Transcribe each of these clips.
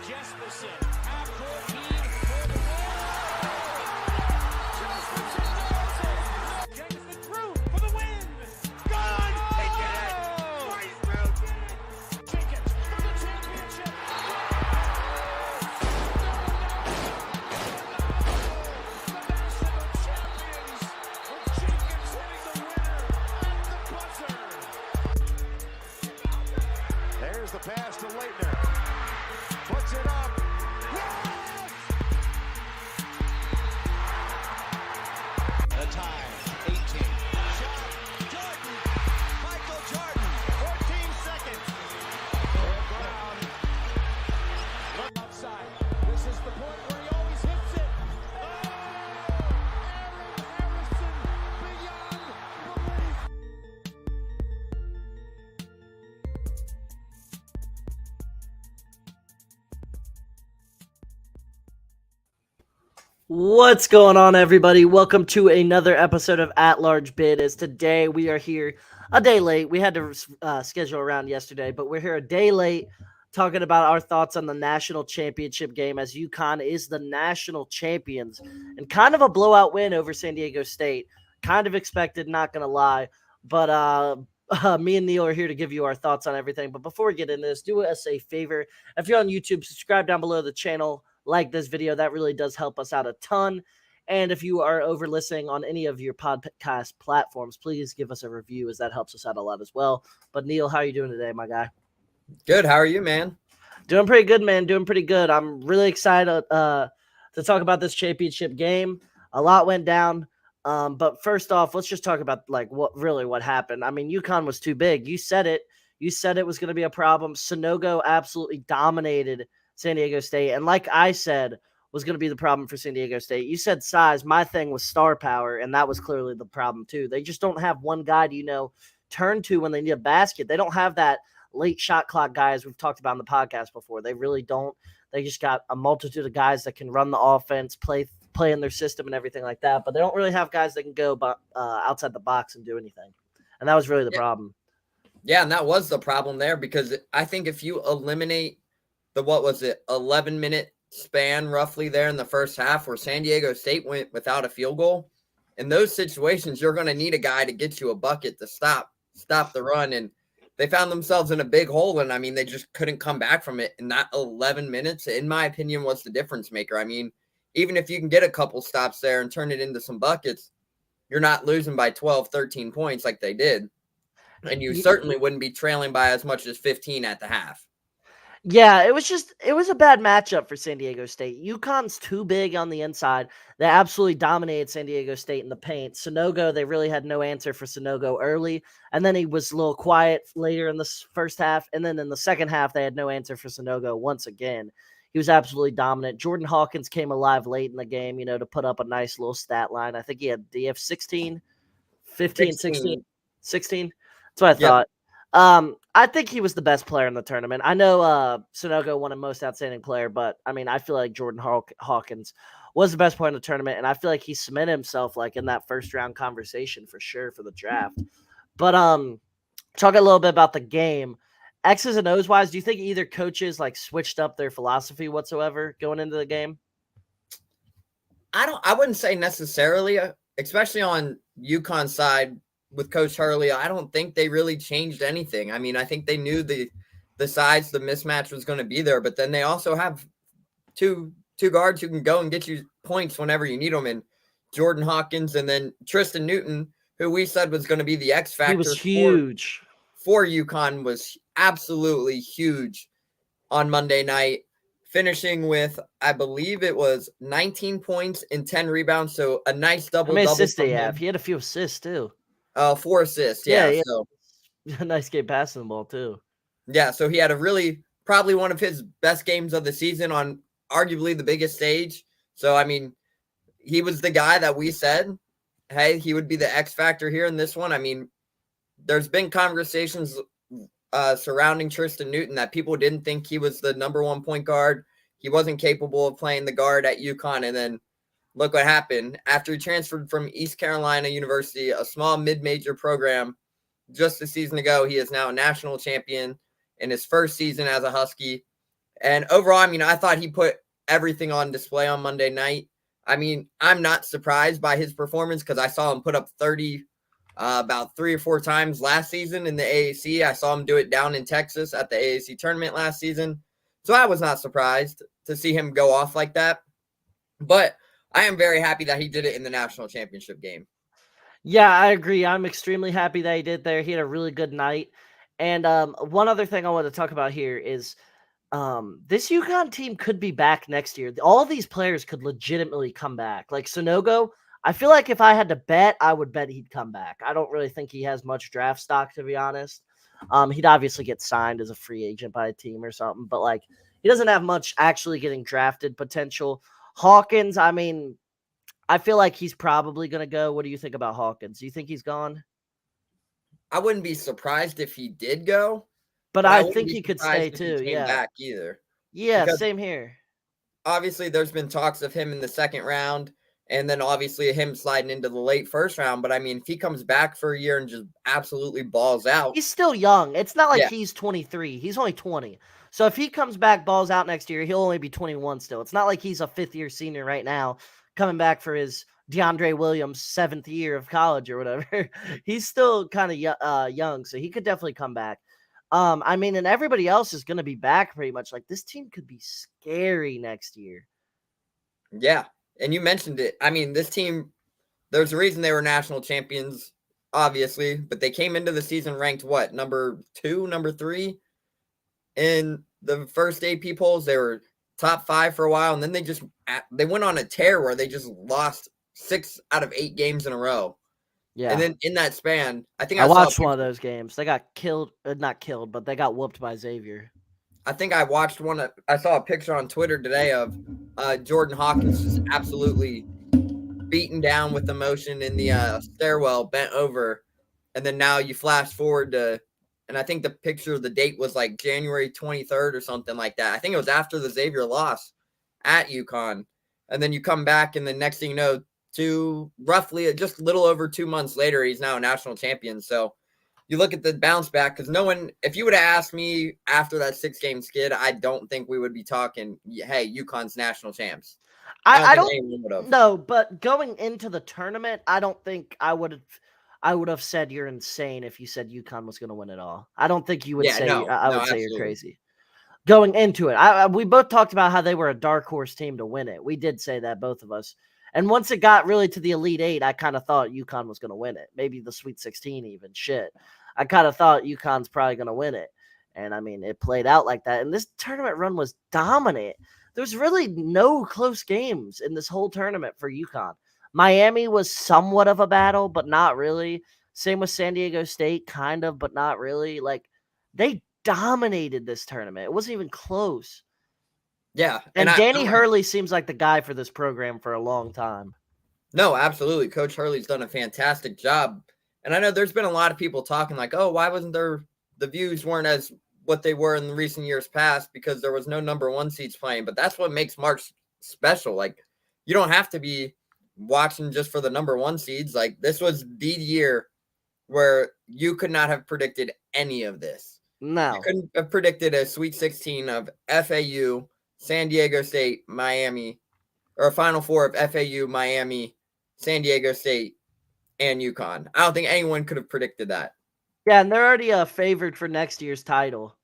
Jesperson, half-court lead for the win. Jesperson knows it. Jameson through for the win. Gone. He did it. Right through did it. Jenkins for the championship. The national champions. With Jenkins hitting the winner at the buzzer. There's the pass to Leitner. Puts it up. Yes! The time, 18. Shot. Jordan. Michael Jordan. 14 seconds. Brown. Look outside. This is the point where he always hits it. Oh! Aaron Harrison beyond belief. What's going on, everybody? Welcome to another episode of At Large Bid. As today we are here a day late. We had to schedule around yesterday, but we're here a day late talking about our thoughts on the national championship game as UConn is the national champions and kind of a blowout win over San Diego State. Kind of expected, not going to lie, but me and Neil are here to give you our thoughts on everything. But before we get into this, do us a favor. If you're on YouTube, subscribe down below the channel. Like this video, that really does help us out a ton. And if you are over listening on any of your podcast platforms, please give us a review, as that helps us out a lot as well. But Neil, how are you doing today, my guy? Good. How are you, man? Doing pretty good, man. Doing pretty good. I'm really excited to talk about this championship game. A lot went down. But first off, let's just talk about what happened. I mean, UConn was too big. You said it. You said it was going to be a problem. Sanogo absolutely dominated San Diego State. And like I said, was going to be the problem for San Diego State. You said size. My thing was star power, and that was clearly the problem too. They just don't have one guy to, turn to when they need a basket. They don't have that late shot clock guy, as we've talked about in the podcast before. They really don't. They just got a multitude of guys that can run the offense, play in their system and everything like that. But they don't really have guys that can go outside the box and do anything. And that was really the problem. Yeah, and that was the problem there, because I think if you eliminate the 11-minute span roughly there in the first half where San Diego State went without a field goal, in those situations you're going to need a guy to get you a bucket to stop the run, and they found themselves in a big hole, and I mean they just couldn't come back from it. And that 11 minutes, in my opinion, was the difference maker. I mean, even if you can get a couple stops there and turn it into some buckets, you're not losing by 12, 13 points like they did, and you certainly wouldn't be trailing by as much as 15 at the half. Yeah, it was a bad matchup for San Diego State. UConn's too big on the inside. They absolutely dominated San Diego State in the paint. Sanogo, they really had no answer for Sanogo early, and then he was a little quiet later in the first half, and then in the second half, they had no answer for Sanogo once again. He was absolutely dominant. Jordan Hawkins came alive late in the game, to put up a nice little stat line. I think he had 16? 15, 16? 16? That's what I thought. I think he was the best player in the tournament. I know Sanogo won a most outstanding player, but I mean, I feel like Jordan Hawkins was the best player in the tournament, and I feel like he cemented himself in that first round conversation for sure for the draft. But talk a little bit about the game. X's and O's wise, do you think either coaches switched up their philosophy whatsoever going into the game? I wouldn't say necessarily, especially on UConn's side. With Coach Hurley, I don't think they really changed anything. I mean, I think they knew the size, the mismatch was going to be there, but then they also have two guards who can go and get you points whenever you need them, and Jordan Hawkins, and then Tristan Newton, who we said was going to be the X factor. He was huge for UConn, was absolutely huge on Monday night, finishing with, I believe it was 19 points and 10 rebounds, so a nice double-double. How many assists did he have? He had a few assists too. 4 assists. Yeah. So nice game passing the ball too. Yeah. So he had probably one of his best games of the season on arguably the biggest stage. So, I mean, he was the guy that we said, hey, he would be the X factor here in this one. I mean, there's been conversations surrounding Tristan Newton that people didn't think he was the number one point guard. He wasn't capable of playing the guard at UConn. And then look what happened. After he transferred from East Carolina University, a small mid-major program, just a season ago, he is now a national champion in his first season as a Husky. And overall, I mean, I thought he put everything on display on Monday night. I mean, I'm not surprised by his performance because I saw him put up 30 about 3 or 4 times last season in the AAC. I saw him do it down in Texas at the AAC tournament last season. So I was not surprised to see him go off like that. But I am very happy that he did it in the national championship game. Yeah, I agree. I'm extremely happy that he did there. He had a really good night. And one other thing I want to talk about here is this UConn team could be back next year. All these players could legitimately come back. Like Sonogo, I feel like if I had to bet, I would bet he'd come back. I don't really think he has much draft stock, to be honest. He'd obviously get signed as a free agent by a team or something, but like he doesn't have much actually getting drafted potential. Hawkins, I mean, I feel like he's probably going to go. What do you think about Hawkins? Do you think he's gone? I wouldn't be surprised if he did go, But but I I wouldn't think be he could stay surprised if he too. came Yeah. back either. Yeah, Because same here. obviously there's been talks of him in the second round and then obviously him sliding into the late first round. But I mean, if he comes back for a year and just absolutely balls out, He's still young. It's not like yeah, he's 23. He's only 20. So if he comes back, balls out next year, he'll only be 21 still. It's not like he's a fifth-year senior right now coming back for his DeAndre Williams 7th year of college or whatever. He's still kind of young, so he could definitely come back. I mean, and everybody else is going to be back pretty much. Like, this team could be scary next year. yeah. And you mentioned it. I mean, this team, there's a reason they were national champions, obviously, but they came into the season ranked what? Number 2, number 3 in the first AP polls. They were top 5 for a while, and then they went on a tear where they just lost 6 out of 8 games in a row. Yeah. And then in that span, I think I I saw watched one of those games. They got killed, not killed, but they got whooped by Xavier. I think I watched one. I saw a picture on Twitter today of Jordan Hawkins just absolutely beaten down with emotion in the stairwell, bent over, and then now you flash forward to, and I think the picture of the date was like January 23rd or something like that. I think it was after the Xavier loss at UConn, and then you come back, and the next thing you know, roughly just a little over 2 months later, he's now a national champion. So you look at the bounce back because no one, if you would have asked me after that 6-game skid, I don't think we would be talking, hey, UConn's national champs. I think don't anyone would have. know, but going into the tournament, I don't think I would have said you're insane if you said UConn was going to win it all. I don't think you would Yeah, say no, I no, would say you're absolutely. crazy. Going into it, we both talked about how they were a dark horse team to win it. We did say that, both of us. And once it got really to the Elite Eight, I kind of thought UConn was going to win it. Maybe the Sweet 16 even. Shit. I kind of thought UConn's probably going to win it. And I mean, it played out like that. And this tournament run was dominant. There's really no close games in this whole tournament for UConn. Miami was somewhat of a battle, but not really. Same with San Diego State, kind of, but not really. Like, they dominated this tournament. It wasn't even close. Yeah. And Danny Hurley seems like the guy for this program for a long time. No, absolutely. Coach Hurley's done a fantastic job. And I know there's been a lot of people talking like, oh, why wasn't there, the views weren't as what they were in the recent years past because there was no number 1 seeds playing. But that's what makes March special. Like, you don't have to be watching just for the number 1 seeds. Like, this was the year where you could not have predicted any of this. No. You couldn't have predicted a Sweet 16 of FAU, San Diego State, Miami, or a Final Four of FAU, Miami, San Diego State, and UConn. I don't think anyone could have predicted that. Yeah, and they're already favored for next year's title.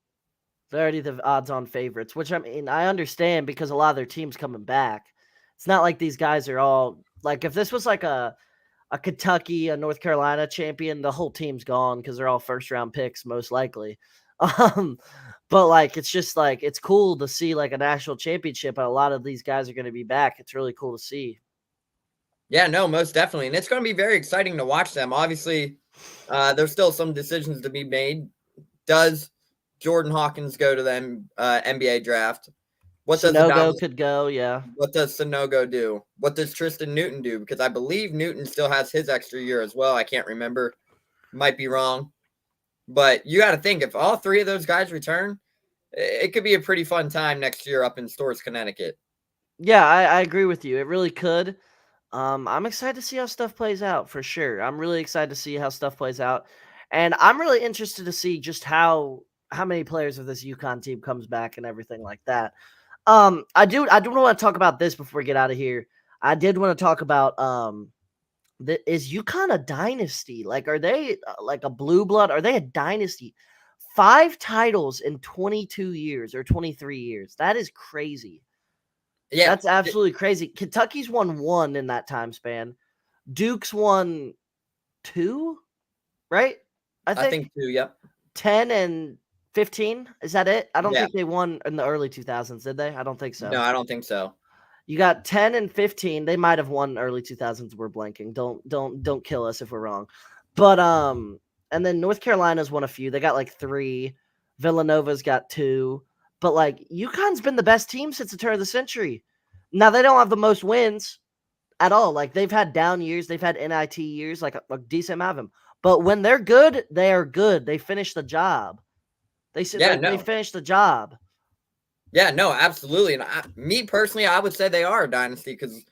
They're already the odds-on favorites, which I mean, I understand because a lot of their teams coming back. It's not like these guys are all like if this was like a Kentucky, a North Carolina champion, the whole team's gone because they're all first-round picks most likely. But like it's just like it's cool to see like a national championship, and a lot of these guys are going to be back. It's really cool to see. Yeah, no, most definitely. And it's going to be very exciting to watch them. Obviously, there's still some decisions to be made. Does Jordan Hawkins go to the NBA draft? What does Sonogo could go, yeah. What does Sonogo do? What does Tristan Newton do? Because I believe Newton still has his extra year as well. I can't remember. Might be wrong. But you got to think, if all 3 of those guys return, it could be a pretty fun time next year up in Storrs, Connecticut. Yeah, I agree with you. It really could. I'm excited to see how stuff plays out for sure. I'm really excited to see how stuff plays out. And I'm really interested to see just how how many players of this UConn team comes back and everything like that. I do want to talk about this before we get out of here. I did want to talk about is UConn a dynasty? Like, are they like a blue blood? Are they a dynasty? 5 titles in 22 years or 23 years. That is crazy. Yeah, That's absolutely crazy. Kentucky's won 1 in that time span. Duke's won 2, right? I think too. Yep. 10 and 15. Is that it? I don't Yeah. think they won in the early 2000s, did they? I don't think so. No, I don't think so. You got 10 and 15. They might have won early 2000s. We're blanking. Don't kill us if we're wrong. But and then North Carolina's won a few. They got like 3. Villanova's got 2. But like UConn's been the best team since the turn of the century. Now they don't have the most wins at all. Like they've had down years, they've had NIT years, like a decent amount of them. But when they're good, they are good. They finish the job. They finish the job. Yeah, no, absolutely. And me personally, I would say they are a dynasty because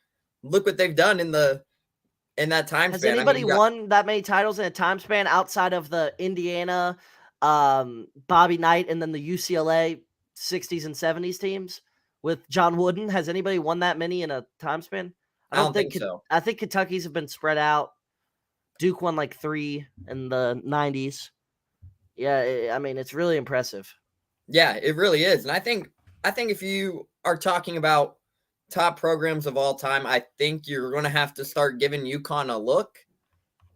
look what they've done in that time Has span. anybody won that many titles in a time span outside of the Indiana, Bobby Knight, and then the UCLA 60s and 70s teams with John Wooden? Has anybody won that many in a time span? I don't think so. I think Kentucky's have been spread out. Duke won like 3 in the 90s. Yeah, I mean, it's really impressive. Yeah, it really is. And I think if you are talking about top programs of all time, I think you're going to have to start giving UConn a look.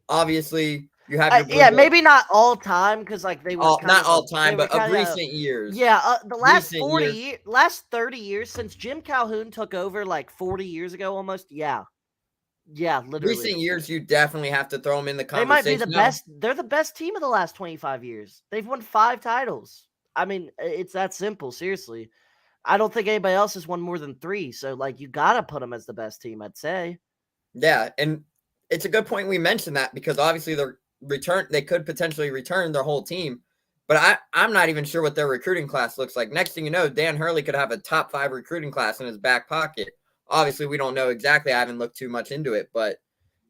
Obviously, you have your maybe not all time because like they were not all time, but of recent years. Yeah, the last 30 years since Jim Calhoun took over, like 40 years ago almost. Yeah, literally. Recent years, you definitely have to throw them in the conversation. They might be the best. They're the best team of the last 25 years. They've won 5 titles. I mean, it's that simple. Seriously, I don't think anybody else has won more than 3. So, like, you gotta put them as the best team, I'd say. Yeah, and it's a good point we mentioned that because obviously they could potentially return their whole team, but I'm not even sure what their recruiting class looks like. Next thing you know, Dan Hurley could have a top 5 recruiting class in his back pocket. Obviously, we don't know exactly. I haven't looked too much into it, but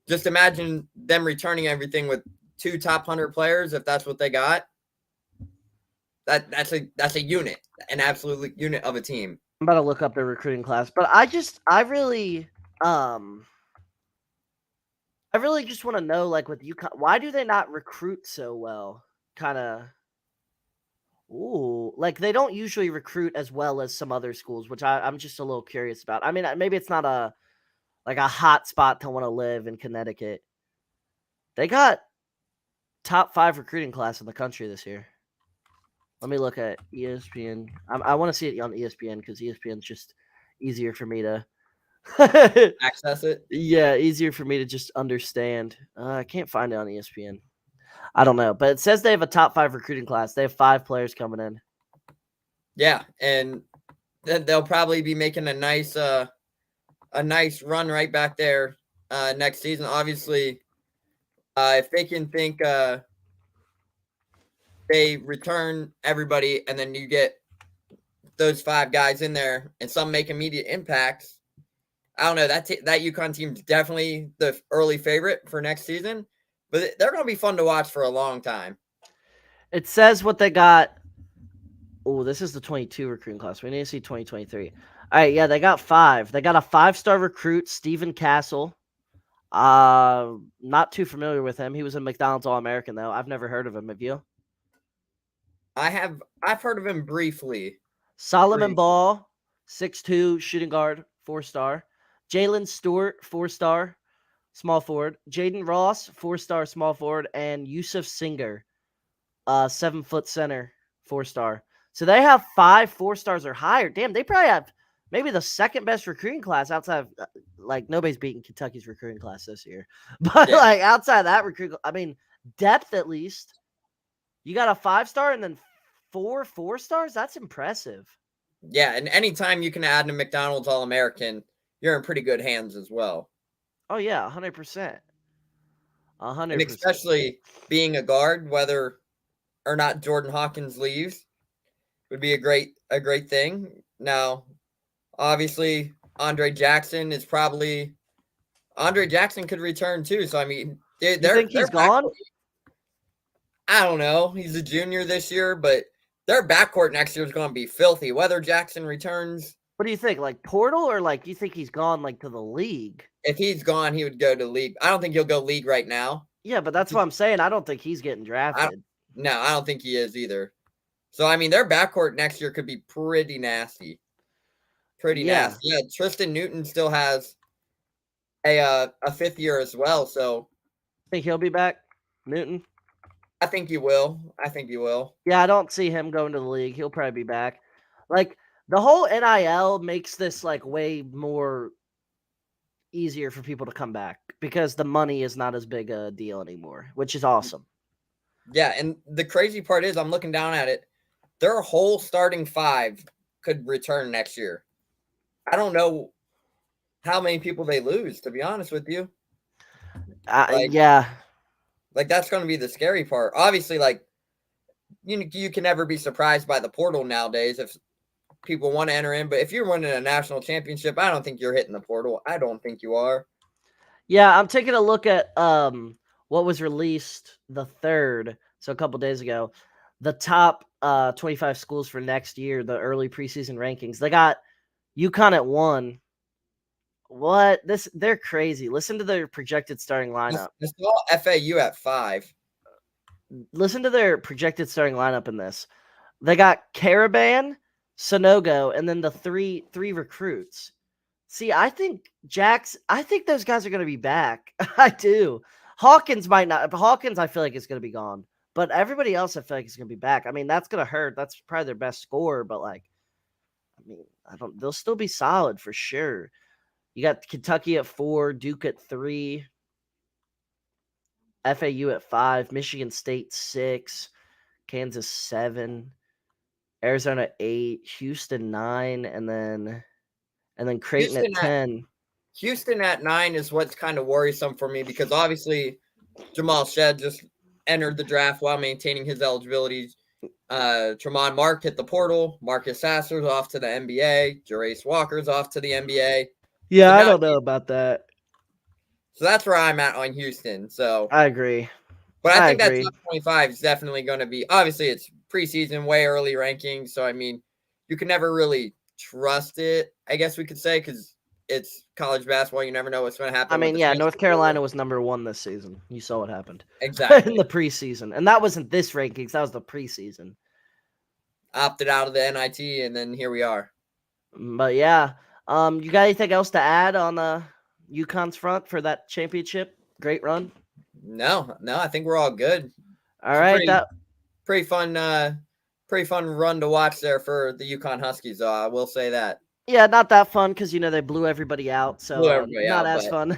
just imagine them returning everything with 2 top 100 players if that's what they got. That's a unit, an absolute unit of a team. I'm about to look up their recruiting class, but I really just want to know, like, with UConn, why do they not recruit so well? Like they don't usually recruit as well as some other schools, which I'm just a little curious about. I mean, maybe it's not a hot spot to want to live in Connecticut. They got top 5 recruiting class in the country this year. Let me look at ESPN. I want to see it on ESPN because ESPN's just easier for me to access it. Yeah, easier for me to just understand. I can't find it on ESPN. I don't know, but it says they have a top 5 recruiting class. They have 5 players coming in. Yeah, and then they'll probably be making a nice run right back there next season. Obviously, if they can think they return everybody and then you get those 5 guys in there and some make immediate impacts. I don't know. That UConn team's definitely the early favorite for next season, but they're going to be fun to watch for a long time. It says what they got. Oh, this is the 22 recruiting class. We need to see 2023. All right, yeah, they got 5. They got a 5-star recruit, Stephen Castle. Not too familiar with him. He was a McDonald's All-American, though. I've never heard of him. Have you? I've heard of him briefly. Solomon Ball, 6'2", shooting guard, 4-star. Jalen Stewart, 4-star, small forward. Jaden Ross, 4-star, small forward. And Yusuf Singer, 7-foot center, 4-star. So they have 5 4-stars or higher. Damn, they probably have maybe the second best recruiting class outside of, like, nobody's beating Kentucky's recruiting class this year. But, like, outside of that recruiting, I mean, depth at least. You got a 5-star and then 4 4-stars? That's impressive. Yeah, and anytime you can add a McDonald's All-American, you're in pretty good hands as well. Oh, yeah, 100%. 100%. And especially being a guard, whether or not Jordan Hawkins leaves, would be a great thing. Now, obviously, Andre Jackson could return too. So, I mean, you think he's gone? I don't know. He's a junior this year, but Their backcourt next year is going to be filthy. Whether Jackson returns, What do you think? Like portal or like you think he's gone like to the league? if he's gone, he would go to league. I don't think he'll go league right now. Yeah, but that's what I'm saying. I don't think he's getting I drafted. No, I don't think he is either. So I mean, their backcourt next year could be pretty nasty. Pretty nasty. Yeah, Tristan Newton still has a fifth year as well. So Think he'll be back, Newton? I think he will. I think he will. Yeah, I don't see him going to the league. He'll probably be back. Like the whole NIL makes this like way more easier for people to come back because the money is not as big a deal anymore, which is awesome. Yeah, and the crazy part is I'm looking down at it. Their whole starting five could return next year. I don't know how many people they lose, to be honest with you. Yeah. Like that's going to be the scary part. Obviously, like you can never be surprised by the portal nowadays if people want to enter in. But if you're winning a national championship, I don't think you're hitting the portal. I don't think you are. Yeah, I'm taking a look at what was released the 3rd, so a couple days ago. The top 25 schools for next year, the early preseason rankings. They got UConn at 1. What? They're crazy. Listen to their projected starting lineup. I saw FAU at 5. Listen to their projected starting lineup in this. They got Caravan, Sonogo, and then the three recruits. See, I think those guys are going to be back. I do. Hawkins might not. Hawkins, I feel like is going to be gone. But everybody else, I feel like is going to be back. I mean, that's going to hurt. That's probably their best scorer. But like, I mean, they'll still be solid for sure. You got Kentucky at 4, Duke at 3, FAU at 5, Michigan State 6, Kansas 7, Arizona 8, Houston 9, and then Creighton at 10. Houston at 9 is what's kind of worrisome for me because obviously Jamal Shed just entered the draft while maintaining his eligibility. Tremont Mark hit the portal. Marcus Sasser's off to the NBA. Jerace Walker's off to the NBA. Yeah, So I don't know about that. So that's where I'm at on Houston. So I agree. But I think that top 25 is definitely going to be – obviously, it's preseason, way early rankings. So, I mean, you can never really trust it, I guess we could say, because it's college basketball. You never know what's going to happen. I mean, yeah, North Carolina was number 1 this season. You saw what happened. Exactly. In the preseason. And that wasn't this rankings. That was the preseason. Opted out of the NIT, and then here we are. But, yeah. You got anything else to add on UConn's front for that championship? Great run? No, I think we're all good. All right. Pretty fun run to watch there for the UConn Huskies, though. I will say that. Yeah, not that fun because, they blew everybody out. So not as fun.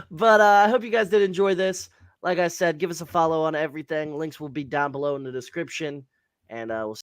But I hope you guys did enjoy this. Like I said, give us a follow on everything. Links will be down below in the description. And we'll